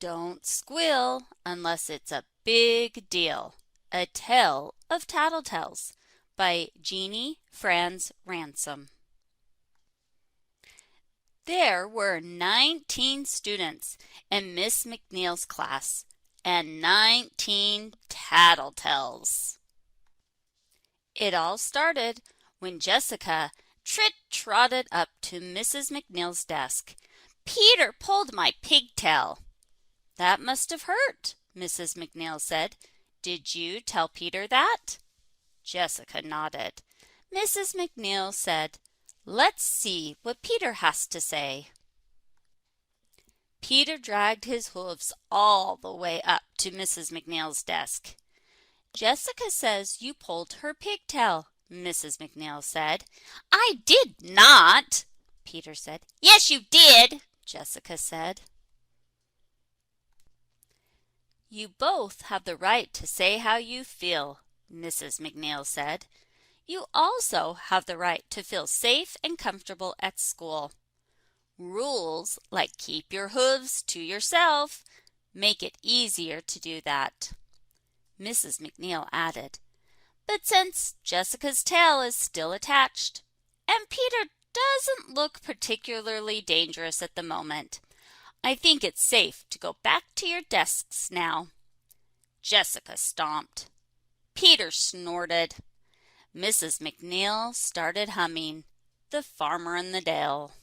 Don't squeal unless it's a big deal. A Tale of Tattletales by Jeanie, Franz, Ransom. There were 19 students in Miss McNeil's class and 19 tattletales. It all started when Jessica trotted up to Mrs. McNeil's desk. "Peter pulled my pigtail." "That must have hurt," Mrs. McNeil said. "Did you tell Peter that?" Jessica nodded. Mrs. McNeil said, "Let's see what Peter has to say." Peter dragged his hooves all the way up to Mrs. McNeil's desk. "Jessica says you pulled her pigtail," Mrs. McNeil said. "I did not," Peter said. "Yes, you did," Jessica said. "You both have the right to say how you feel," Mrs. McNeil said. "You also have the right to feel safe and comfortable at school. Rules like keep your hooves to yourself make it easier to do that." Mrs. McNeil added, "But since Jessica's tail is still attached, and Peter doesn't look particularly dangerous at the moment, I think it's safe to go back to your desks now." Jessica stomped. Peter snorted. Mrs. McNeil started humming "The Farmer in the Dale."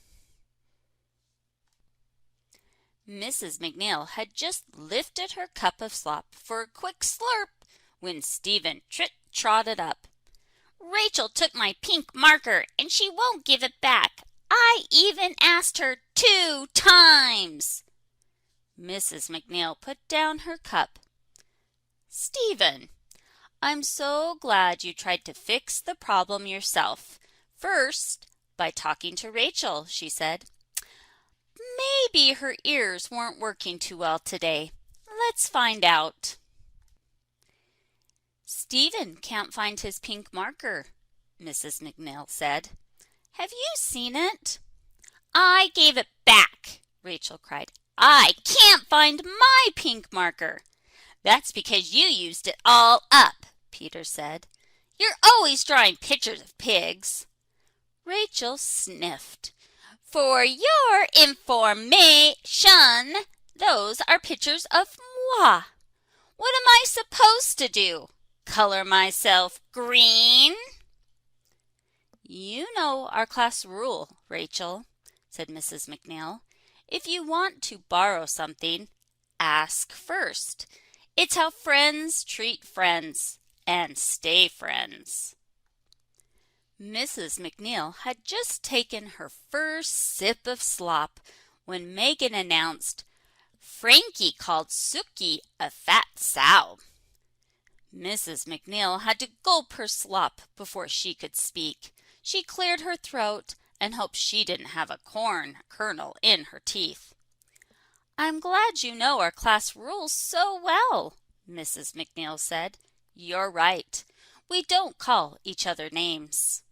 Mrs. McNeil had just lifted her cup of slop for a quick slurp when Stephen trotted up. "Rachel took my pink marker and she won't give it back. I even asked her 2 times." Mrs. McNeil put down her cup. "Stephen, I'm so glad you tried to fix the problem yourself. First, by talking to Rachel," she said. "Maybe her ears weren't working too well today. Let's find out." "Stephen can't find his pink marker," Mrs. McNeil said. "Have you seen it?" "I gave it back," Rachel cried. "I can't find my pink marker." "That's because you used it all up," Peter said. "You're always drawing pictures of pigs." Rachel sniffed. "For your information, those are pictures of moi. What am I supposed to do? Color myself green?" "You know our class rule, Rachel," said Mrs. McNeil. "If you want to borrow something, ask first. It's how friends treat friends and stay friends." Mrs. McNeil had just taken her first sip of slop when Megan announced, "Frankie called Suki a fat sow." Mrs. McNeil had to gulp her slop before she could speak. She cleared her throat and hoped she didn't have a corn kernel in her teeth. "I'm glad you know our class rules so well," Mrs. McNeil said. "You're right. We don't call each other names.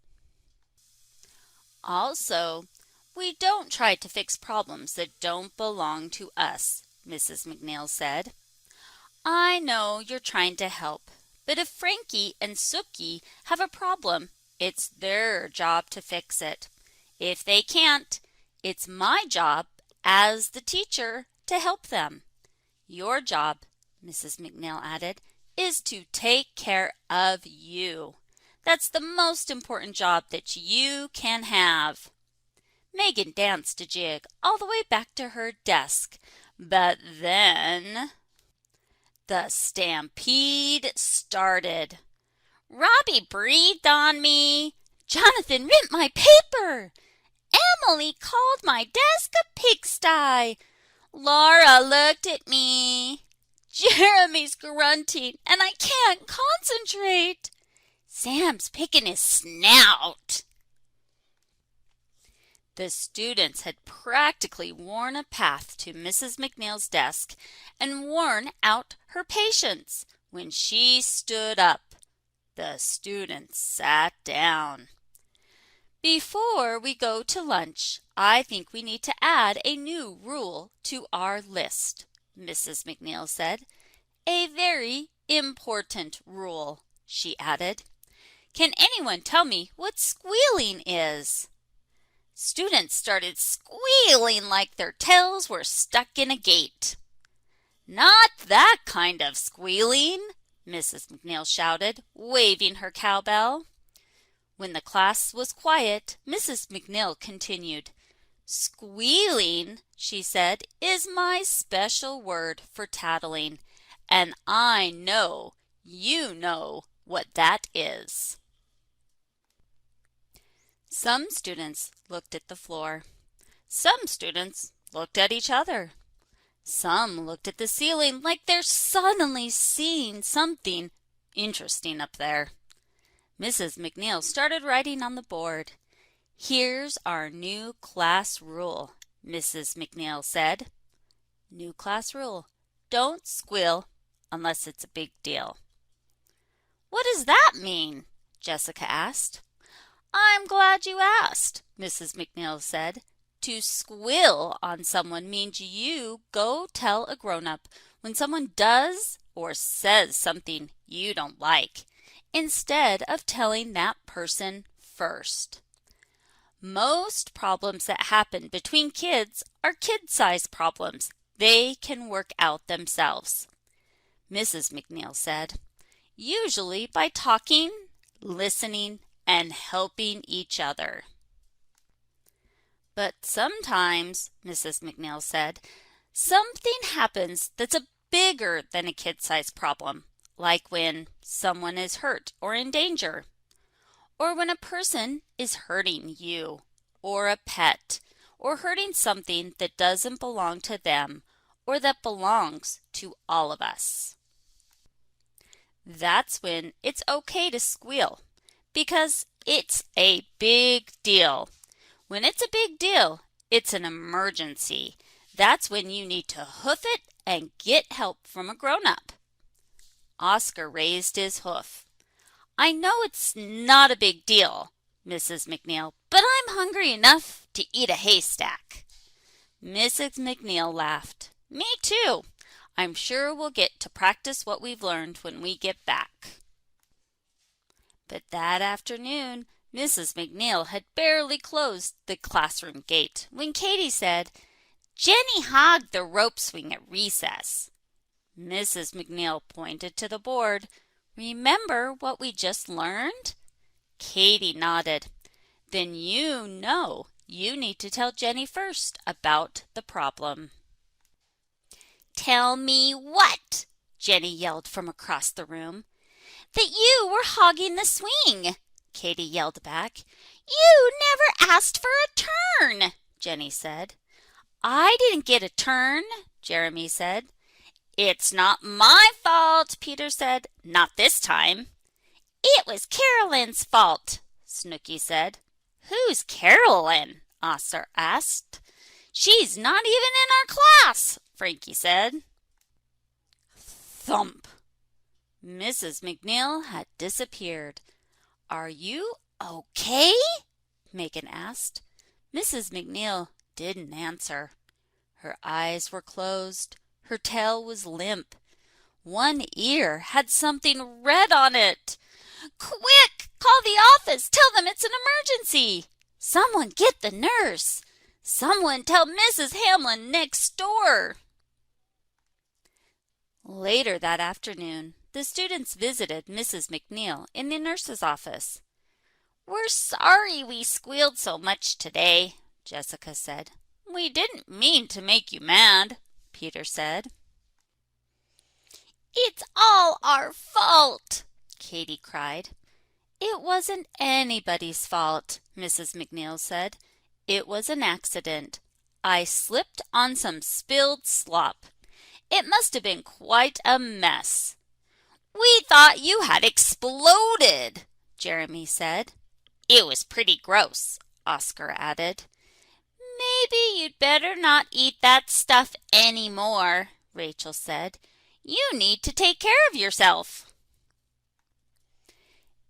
Also, we don't try to fix problems that don't belong to us," Mrs. McNeil said. "I know you're trying to help, but if Frankie and Suki have a problem, it's their job to fix it. If they can't, it's my job as the teacher to help them. Your job," Mrs. McNeil added, "is to take care of you. That's the most important job that you can have." Megan danced a jig all the way back to her desk, but then the stampede started. "Robbie breathed on me. Jonathan ripped my paper. Emily called my desk a pigsty. Laura looked at me. Jeremy's grunting and I can't concentrate. Sam's picking his snout." The students had practically worn a path to Mrs. McNeil's desk and worn out her patience. When she stood up, the students sat down. "Before we go to lunch, I think we need to add a new rule to our list," Mrs. McNeil said. A very important rule, she added. Can anyone tell me what squealing is? Students started squealing like their tails were stuck in a gate. Not that kind of squealing, Mrs. McNeil shouted, waving her cowbell. When the class was quiet, Mrs. McNeil continued. Squealing, she said, is my special word for tattling, and I know you know what that is. Some students looked at the floor. Some students looked at each other. Some looked at the ceiling like they're suddenly seeing something interesting up there. Mrs. McNeil started writing on the board. Here's our new class rule, Mrs. McNeil said. New class rule. Don't squeal unless it's a big deal. What does that mean? Jessica asked. I'm glad you asked, Mrs. McNeil said. To squeal on someone means you go tell a grown-up when someone does or says something you don't like, instead of telling that person first. Most problems that happen between kids are kid-sized problems. They can work out themselves. Mrs. McNeil said, usually by talking, listening, and helping each other. But sometimes, Mrs. McNeil said, something happens that's bigger than a kid-sized problem, like when someone is hurt or in danger, or when a person is hurting you, or a pet, or hurting something that doesn't belong to them, or that belongs to all of us. That's when it's okay to squeal, because it's a big deal. When it's a big deal, it's an emergency. That's when you need to hoof it and get help from a grown-up. Oscar raised his hoof. I know it's not a big deal, Mrs. McNeil, but I'm hungry enough to eat a haystack. Mrs. McNeil laughed. Me too. I'm sure we'll get to practice what we've learned when we get back. But that afternoon, Mrs. McNeil had barely closed the classroom gate when Katie said, Jeanie hogged the rope swing at recess. Mrs. McNeil pointed to the board. Remember what we just learned? Katie nodded. Then you know you need to tell Jeanie first about the problem. Tell me what? Jeanie yelled from across the room. That you were hogging the swing, Katie yelled back. You never asked for a turn, Jeanie said. I didn't get a turn, Jeremy said. It's not my fault, Peter said. Not this time. It was Carolyn's fault, Snooky said. Who's Carolyn? Oscar asked. She's not even in our class, Frankie said. Thump. Mrs. McNeil had disappeared. Are you okay? Megan asked. Mrs. McNeil didn't answer. Her eyes were closed. Her tail was limp. One ear had something red on it. Quick! Call the office! Tell them it's an emergency! Someone get the nurse! Someone tell Mrs. Hamlin next door! Later that afternoon, the students visited Mrs. McNeil in the nurse's office. We're sorry we squealed so much today, Jessica said. We didn't mean to make you mad, Peter said. It's all our fault, Katie cried. It wasn't anybody's fault, Mrs. McNeil said. It was an accident. I slipped on some spilled slop. It must have been quite a mess. We thought you had exploded, Jeremy said. It was pretty gross, Oscar added. Maybe you'd better not eat that stuff anymore, Rachel said. You need to take care of yourself.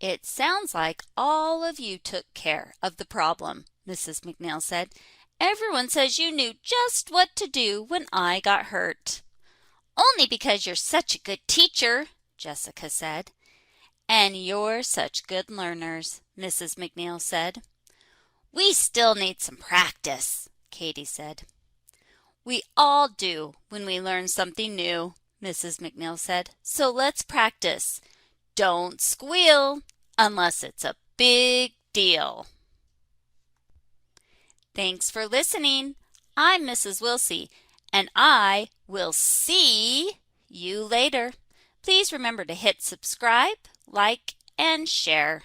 It sounds like all of you took care of the problem, Mrs. McNeil said. Everyone says you knew just what to do when I got hurt. Only because you're such a good teacher, Jessica said. And you're such good learners, Mrs. McNeil said. We still need some practice, Katie said. We all do when we learn something new, Mrs. McNeil said. So let's practice. Don't squeal unless it's a big deal. Thanks for listening. I'm Mrs. Wilsey, and I will see you later. Please remember to hit subscribe, like, and share.